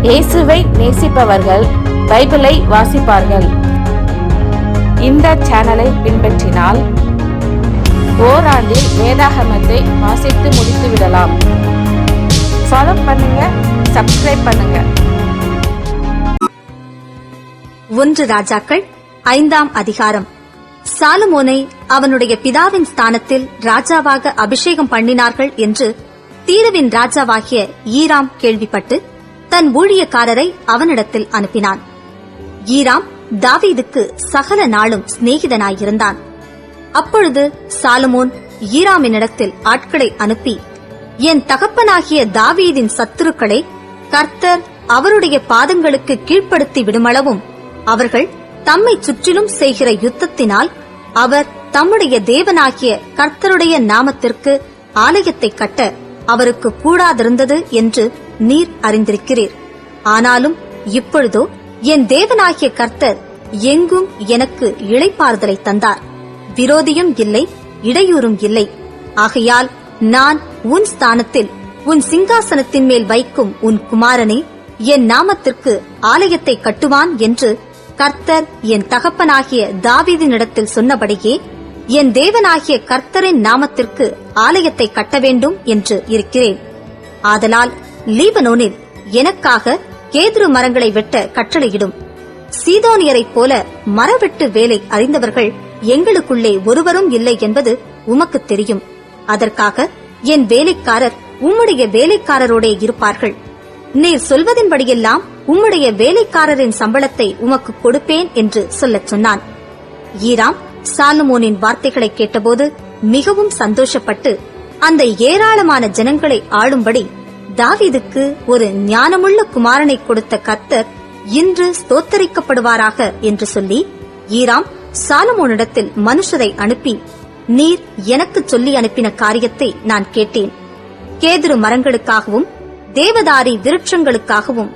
இயேசுவை நேசிப்பவர்கள் பைபிளை வாசிப்பார்கள். இந்த சேனலை பின்பற்றினால் ஓராண்டில் வேதாகமத்தை வாசித்து முடித்து விடலாம். ஃபாலோ பண்ணுங்க, சப்ஸ்கிரைப் பண்ணுங்க. 1 ராஜாக்கள் 5ஆம் அதிகாரம். சாலமோனை அவனுடைய பிதாவின் ஸ்தானத்தில் ராஜாவாக அபிஷேகம் பண்ணினார்கள் என்று தீருவின் ராஜாவாகிய ஈராம் கேள்விப்பட்டு தன் ஊழியக்காரரை அவனிடத்தில் அனுப்பினான். ஈராம் தாவீதுக்கு சகல நாளும் சிநேகிதனாயிருந்தான். அப்பொழுது சாலமோன் ஈராமினிடத்தில் ஆட்களை அனுப்பி, என் தகப்பனாகிய தாவீதின் சத்துருக்களை கர்த்தர் அவருடைய பாதங்களுக்கு கீழ்ப்படுத்தி விடுமளவும் அவர்கள் தம்மை சுற்றிலும் செய்கிற யுத்தத்தினால் அவர் தம்முடைய தேவனாகிய கர்த்தருடைய நாமத்திற்கு ஆலயத்தை கட்ட அவருக்கு கூடாதிருந்தது என்று நீர் அறிந்திருக்கிறீர். ஆனாலும் இப்பொழுதோ என் தேவனாகிய கர்த்தர் எங்கும் எனக்கு இளைப்பாறுதலை தந்தார். விரோதியும் இல்லை, இடையூறும் இல்லை. ஆகையால் நான் உன் ஸ்தானத்தில் உன் சிங்காசனத்தின் மேல் வைக்கும் உன் குமாரனே என் நாமத்திற்கு ஆலயத்தை கட்டுவான் என்று கர்த்தர் என் தகப்பனாகிய தாவீதினிடத்தில் சொன்னபடியே என் தேவனாகிய கர்த்தரின் நாமத்திற்கு ஆலயத்தை கட்ட வேண்டும் என்று இருக்கிறேன். ஆதலால் லீபனோனில் எனக்காக கேதுரு மரங்களை வெட்ட கட்டளையிடும். சீதோனியரைப் போல மரவெட்டு வேலை அறிந்தவர்கள் எங்களுக்குள்ளே ஒருவரும் இல்லை என்பது உமக்கு தெரியும். அதற்காக என் வேலைக்காரர் உம்முடைய வேலைக்காரரோடே இருப்பார்கள். நீர் சொல்வதின்படியெல்லாம் உம்முடைய வேலைக்காரரின் சம்பளத்தை உமக்கு கொடுப்பேன் என்று சொல்லச் சொன்னான். ஈராம் சாலமோனின் வார்த்தைகளை கேட்டபோது மிகவும் சந்தோஷப்பட்டு அந்த ஏராளமான ஜனங்களை ஆளும்படி தாவீதுக்கு ஒரு ஞானமுள்ள குமாரனை கொடுத்த கர்த்தர் இன்று ஸ்தோத்தரிக்கப்படுவாராக என்று சொல்லி ஈராம் சாலமோனிடத்தில் மனுஷரை அனுப்பி, நீர் எனக்கு சொல்லி அனுப்பின காரியத்தை நான் கேட்டேன். கேதுரு மரங்களுக்காகவும் தேவதாரி விருட்சங்களுக்காகவும்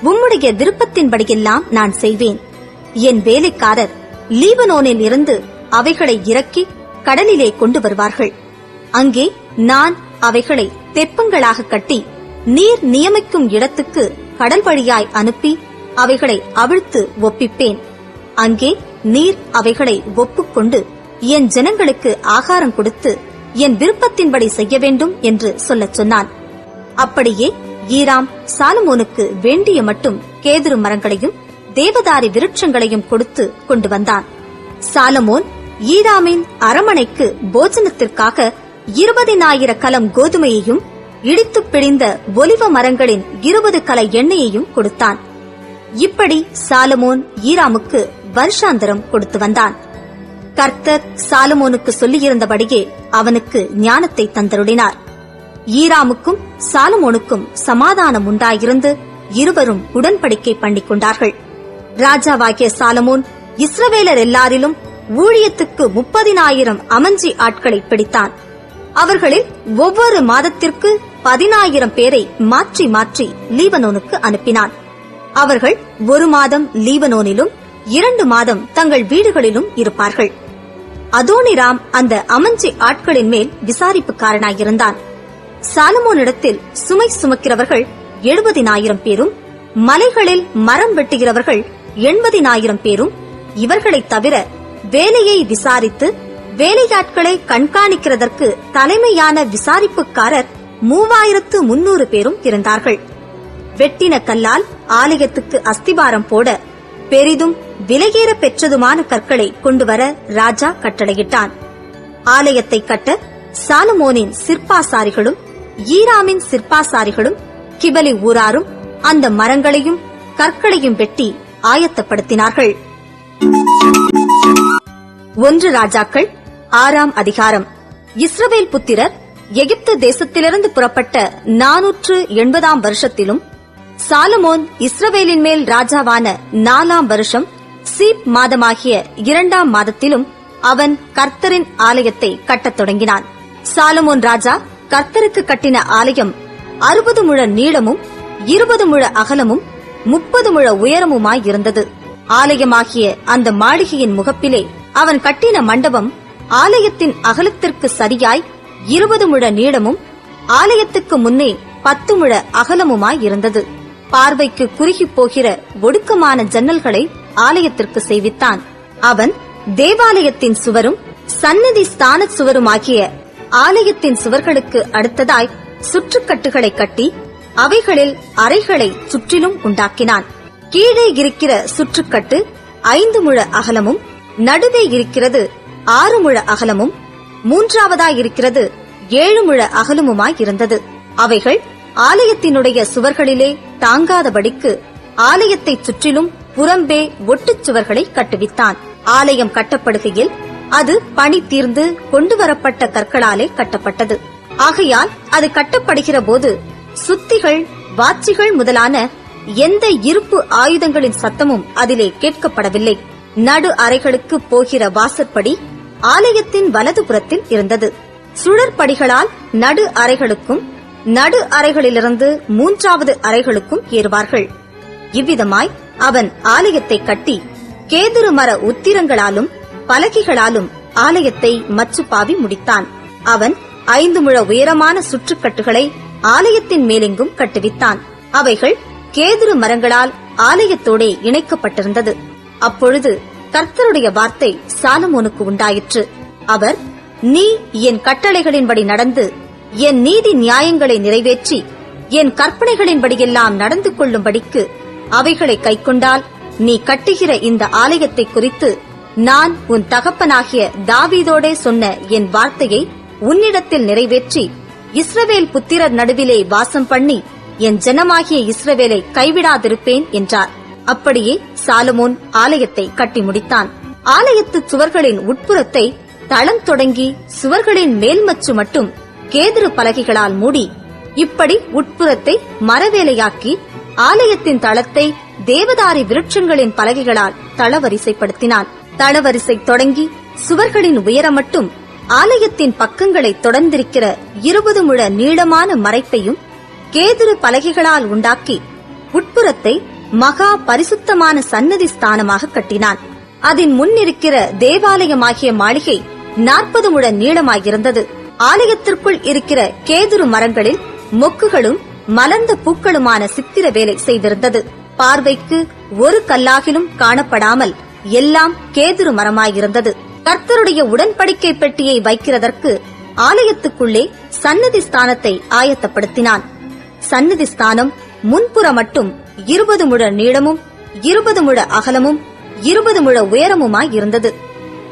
உம்முடைய விருப்பத்தின்படியெல்லாம் நான் செய்வேன். என் வேலைக்காரர் லீபனோனில் இருந்து அவைகளை இறக்கி கடலிலே கொண்டு வருவார்கள். அங்கே நான் அவைகளை தெப்பங்களாக கட்டி நீர் நியமிக்கும் இடத்துக்கு கடல் வழியாய் அனுப்பி அவைகளை அவிழ்த்து ஒப்பிப்பேன். அங்கே நீர் அவைகளை ஒப்புக்கொண்டு என் ஜனங்களுக்கு ஆகாரம் கொடுத்து என் விருப்பத்தின்படி செய்ய வேண்டும் என்று சொல்லச் சொன்னான். அப்படியே ஈராம் சாலமோனுக்கு வேண்டிய மட்டும் கேதுரு மரங்களையும் தேவதாரி விருட்சங்களையும் கொடுத்து கொண்டு வந்தான். சாலமோன் ஈராமின் அரமனைக்கு போஜனத்திற்காக 20,000 கலம் கோதுமையையும் இடித்து பிழிந்த ஒலிவ மரங்களின் 20 கல எண்ணெயையும் கொடுத்தான். இப்படி சாலமோன் ஈராமுக்கு வருஷாந்தரம் கொடுத்து வந்தான். கர்த்தர் சாலமோனுக்கு சொல்லியிருந்தபடியே அவனுக்கு ஞானத்தை தந்தருளினார். ஈராமுக்கும் சாலமோனுக்கும் சமாதானம் உண்டாயிருந்து இருவரும் உடன்படிக்கை பண்ணிக் கொண்டார்கள். ராஜாவாகிய சாலமோன் இஸ்ரவேலர் எல்லாரிலும் ஊழியத்துக்கு 30,000 அமஞ்சி ஆட்களை பிடித்தான். அவர்களில் ஒவ்வொரு மாதத்திற்கு 10,000 பேரை மாற்றி மாற்றி லீபனோனுக்கு அனுப்பினான். அவர்கள் 1 மாதம் லீபனோனிலும் 2 மாதம் தங்கள் வீடுகளிலும் இருப்பார்கள். அதோனிராம் அந்த அமஞ்சி ஆட்களின் மேல் விசாரிப்புக்காரனாயிருந்தான். சாலமோனிடத்தில் சுமை சுமக்கிறவர்கள் 70,000 பேரும், மலைகளில் மரம் வெட்டுகிறவர்கள் 80,000 பேரும், இவர்களைத் தவிர வேலையை விசாரித்து வேலையாட்களை கண்காணிக்கிறதற்கு தலைமையான விசாரிப்புக்காரர் 3,300 பேரும் இருந்தார்கள். வெட்டின கல்லால் ஆலயத்துக்கு அஸ்திபாரம் போட பெரிதும் விலையேற பெற்றதுமான கற்களை கொண்டுவர ராஜா கட்டளையிட்டான். ஆலயத்தை கட்ட சாலமோனின் சிற்பாசாரிகளும் ஈராமின் சிற்பாசாரிகளும் கிபலி ஊராரும் அந்த மரங்களையும் கற்களையும் வெட்டி ஆயத்தப்படுத்தினார்கள். 1 ராஜாக்கள் 6ஆம் அதிகாரம். இஸ்ரவேல் புத்திரர் எகிப்து தேசத்திலிருந்து புறப்பட்ட 480ஆம் வருஷத்திலும் சாலமோன் இஸ்ரவேலின் மேல் ராஜாவான 4ஆம் வருஷம் சீப் மாதமாகிய 2ஆம் மாதத்திலும் அவன் கர்த்தரின் ஆலயத்தை கட்டத் தொடங்கினான். சாலமோன் ராஜா கர்த்தருக்கு கட்டின ஆலயம் 60 முழ நீளமும் 20 முழ அகலமும் 30 முழ உயரமுமாயிருந்தது. ஆலயமாகிய அந்த மாளிகையின் முகப்பிலே அவன் கட்டின மண்டபம் ஆலயத்தின் அகலத்திற்கு சரியாய் 20 முழ நீளமும் ஆலயத்துக்கு முன்னே 10 முழ அகலமுமாயிருந்தது. பார்வைக்கு குறுகி போகிற ஒடுக்கமான ஜன்னல்களை ஆலயத்திற்கு செய்வித்தான். அவன் தேவாலயத்தின் சுவரும் சந்நிதி ஸ்தான சுவருமாகிய ஆலயத்தின் சுவர்களுக்கு அடுத்ததாய் சுற்றுக்கட்டுகளை கட்டி அவைகளில் அறைகளை சுற்றிலும் உண்டாக்கினான். கீழே இருக்கிற சுற்றுக்கட்டு 5 முழ அகலமும், நடுவே இருக்கிறது 6 முழ அகலமும், மூன்றாவதாயிருக்கிறது 7 முழ அகலமுமாயிருந்தது. அவைகள் ஆலயத்தினுடைய சுவர்களிலே தாங்காதபடிக்கு ஆலயத்தைச் சுற்றிலும் புறம்பே ஒட்டுச் சுவர்களை கட்டுவித்தான். ஆலயம் கட்டப்படுகையில் அது பணி தீர்ந்து கொண்டுவரப்பட்ட கற்களாலே கட்டப்பட்டது. ஆகையால் அது கட்டப்படுகிற போது சுத்திகள், வாச்சிகள் முதலான எந்த இருப்பு ஆயுதங்களின் சத்தமும் அதிலே கேட்கப்படவில்லை. நடு அறைகளுக்கு போகிற வாசற்படி ஆலயத்தின் வலதுபுறத்தில் இருந்தது. சுழற்படிகளால் நடு அறைகளுக்கும், நடு அறைகளிலிருந்து 3வது அறைகளுக்கும் ஏறுவார்கள். இவ்விதமாய் அவன் ஆலயத்தை கட்டி கேதுரு மர உத்திரங்களாலும் பலகைகளாலும் ஆலயத்தை மச்சுப்பாவி முடித்தான். அவன் 5 முழ உயரமான சுற்றுக்கட்டுகளை ஆலயத்தின் மேலெங்கும் கட்டுவித்தான். அவைகள் கேதுரு மரங்களால் ஆலயத்தோடே இணைக்கப்பட்டிருந்தது. அப்பொழுது கர்த்தருடைய வார்த்தை சாலமோனுக்கு உண்டாயிற்று. அவர், நீ என் கட்டளைகளின்படி நடந்து என் நீதி நியாயங்களை நிறைவேற்றி என் கற்பனைகளின்படியெல்லாம் நடந்து கொள்ளும்படிக்கு அவைகளை கைக்கொண்டால் நீ கட்டுகிற இந்த ஆலயத்தை குறித்து நான் உன் தகப்பனாகிய தாவீதோடே சொன்ன என் வார்த்தையை உன்னிடத்தில் நிறைவேற்றி இஸ்ரவேல் புத்திரர் நடுவிலே வாசம் பண்ணி என் ஜனமாகிய இஸ்ரவேலை கைவிடாதிருப்பேன் என்றார். அப்படியே சாலமோன் ஆலயத்தை கட்டி முடித்தான். ஆலயத்து சுவர்களின் உட்புறத்தை தளம் தொடங்கி சுவர்களின் மேல்மச்சு மட்டும் கேதுரு பலகைகளால் மூடி, இப்படி உட்புறத்தை மரவேலையாக்கி ஆலயத்தின் தளத்தை தேவதாரி விருட்சங்களின் பலகைகளால் தளவரிசைப்படுத்தினான். தளவரிசை தொடங்கி சுவர்களின் உயரம் மட்டும் ஆலயத்தின் பக்கங்களை தொடர்ந்திருக்கிற 20 முழ நீளமான மறைப்பையும் கேதுரு பலகைகளால் உண்டாக்கி உட்புறத்தை மகா பரிசுத்தமான சந்நிதி ஸ்தானமாக கட்டினான். அதன் முன்னிருக்கிற தேவாலயமாகிய மாளிகை 40 முழ நீளமாயிருந்தது. ஆலயத்திற்குள் இருக்கிற கேதுரு மரங்களில் மொக்குகளும் மலர்ந்த பூக்களுமான சித்திர வேலை செய்திருந்தது. பார்வைக்கு ஒரு கல்லாகிலும் காணப்படாமல் எல்லாம் கேதுரு மரமாயிருந்தது. கர்த்தருடைய உடன்படிக்கை பெட்டியை வைக்கிறதற்கு ஆலயத்துக்குள்ளே சந்நிதி ஸ்தானத்தை ஆயத்தப்படுத்தினான். சந்நிதி ஸ்தானம் முன்புற மட்டும் 20 முழ நீளமும் 20 முழ அகலமும் 20 முழ உயரமுமாயிருந்தது.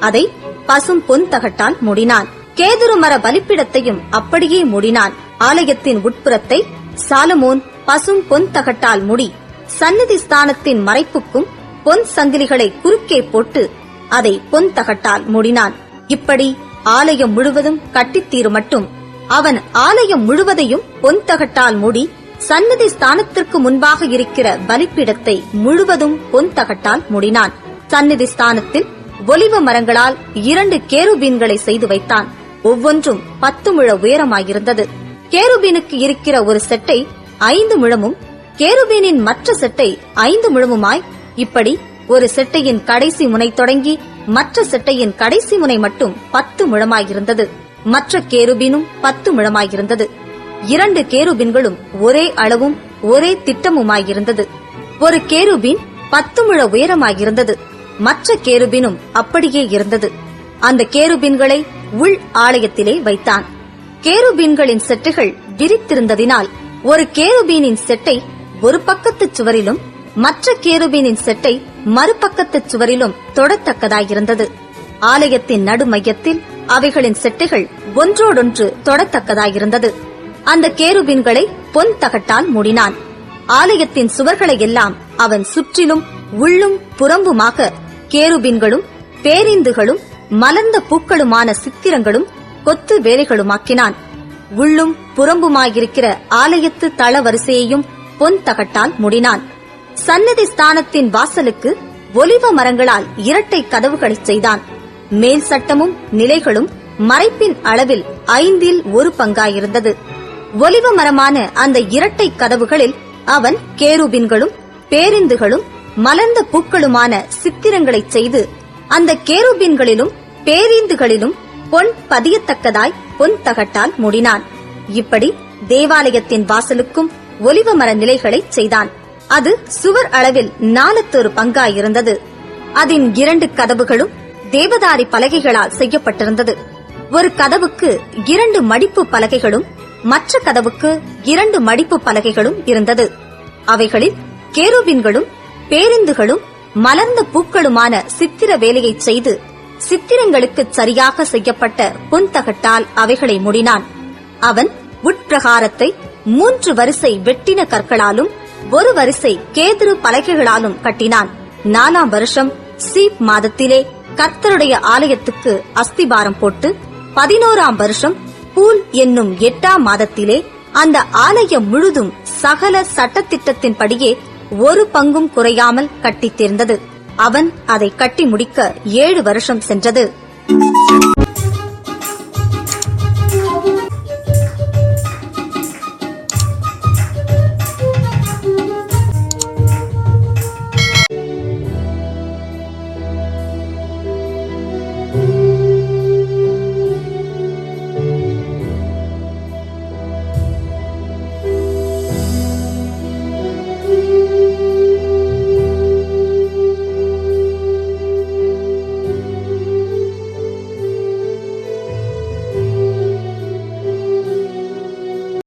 அதை பசும் பொன் தகட்டால் மூடினான். கேதுரு மர பலிப்பிடத்தையும் அப்படியே மூடினான். ஆலயத்தின் உட்புறத்தை சாலமோன் பசும் பொன் தகட்டால் மூடி சந்நிதி ஸ்தானத்தின் மறைப்புக்கும் பொன் சங்கிலிகளை குறுக்கே போட்டு அதை பொன் தகட்டால் மூடினான். இப்படி ஆலயம் முழுவதும் கட்டித்தீரு மட்டும் அவன் ஆலயம் முழுவதையும் பொன் தகட்டால் மூடி சந்நிதி ஸ்தானத்திற்கு முன்பாக இருக்கிற பலிப்பீடத்தை முழுவதும் பொன் தகட்டால் மூடினான். சந்நிதி ஸ்தானத்தில் ஒலிவ மரங்களால் 2 கேருபீன்களை செய்து வைத்தான். ஒவ்வொன்றும் 10 முழ உயரமாயிருந்தது. கேருபீனுக்கு இருக்கிற ஒரு செட்டை 5 முழமும், கேருபீனின் மற்ற செட்டை 5 முழமுமாய், இப்படி ஒரு செட்டையின் கடைசி முனை தொடங்கி மற்ற செட்டையின் கடைசி முனை மட்டும் 10 முழமாயிருந்தது. மற்ற கேருபீனும் 10 முழமாயிருந்தது. 2 கேருபீன்களும் ஒரே அளவும் ஒரே திட்டமுமாயிருந்தது. ஒரு கேருபீன் 10 முழ உயரமாயிருந்தது. மற்ற கேருபீனும் அப்படியே இருந்தது. அந்த கேருபீன்களை உள் ஆலயத்திலே வைத்தான். கேருபீன்களின் செட்டுகள் விரித்திருந்ததினால் ஒரு கேருபீனின் செட்டை ஒரு பக்கத்து சுவரிலும் மற்ற கேருபீனின் செட்டை மறுபக்கத்து சுவரிலும் தொடத்தக்கதாயிருந்தது. ஆலயத்தின் நடு மையத்தில் அவைகளின் செட்டைகள் ஒன்றோடொன்று தொடத்தக்கதாயிருந்தது. அந்த கேருபீன்களை பொன் தகட்டால் மூடினான். ஆலயத்தின் சுவர்களை எல்லாம் அவன் சுற்றிலும் உள்ளும் புறம்புமாக கேருபீன்களும் பேரீந்துகளும் மலர்ந்த பூக்களுமான சித்திரங்களும் கொத்து வேலைகளுமாக்கினான். உள்ளும் புறம்புமாயிருக்கிற ஆலயத்து தள வரிசையையும் பொன் தகட்டால் மூடினான். சந்நிதி ஸ்தானத்தின் வாசலுக்கு ஒலிவ மரங்களால் 2 கதவுகளை செய்தான். மேல் சட்டமும் நிலைகளும் மறைப்பின் அளவில் 1/5 பங்காயிருந்தது. ஒலிவ மரமான அந்த 2 கதவுகளில் அவன் கேருபீன்களும் பேரிந்துகளும் மலர்ந்த பூக்களுமான சித்திரங்களைச் செய்து அந்த கேருபீன்களிலும் பேரீந்துகளிலும் பொன் பதியத்தக்கதாய் பொன் தகட்டால் மூடினான். இப்படி தேவாலயத்தின் வாசலுக்கும் ஒலிவ மர நிலைகளைச் செய்தான். அது சுவர் அளவில் 4 பங்காயிருந்தது. அதன் 2 கதவுகளும் தேவதாரி பலகைகளால் செய்யப்பட்டிருந்தது. ஒரு கதவுக்கு 2 மடிப்பு பலகைகளும் மற்ற கதவுக்கு 2 மடிப்பு பலகைகளும் இருந்தது. அவைகளில் கேருபீன்களும் பேரிந்துகளும் மலர்ந்த பூக்களுமான சித்திர வேலையைச் செய்து சித்திரங்களுக்கு சரியாக செய்யப்பட்ட பொன்தகட்டால் அவைகளை மூடினான். அவன் உட்பிரகாரத்தை 3 வரிசை வெட்டின கற்களாலும் 1 வரிசை கேதுரு பலகைகளாலும் கட்டினான். 4ஆம் வருஷம் சீப் மாதத்திலே கர்த்தருடைய ஆலயத்துக்கு அஸ்திபாரம் போட்டு 11ஆம் வருஷம் பூல் என்னும் 8ஆம் மாதத்திலே அந்த ஆலயம் முழுதும் சகல சட்டத்திட்டத்தின்படியே 1 பங்கும் குறையாமல் கட்டித் தீர்ந்தது. அவன் அதை கட்டி முடிக்க 7 வருஷம் சென்றது.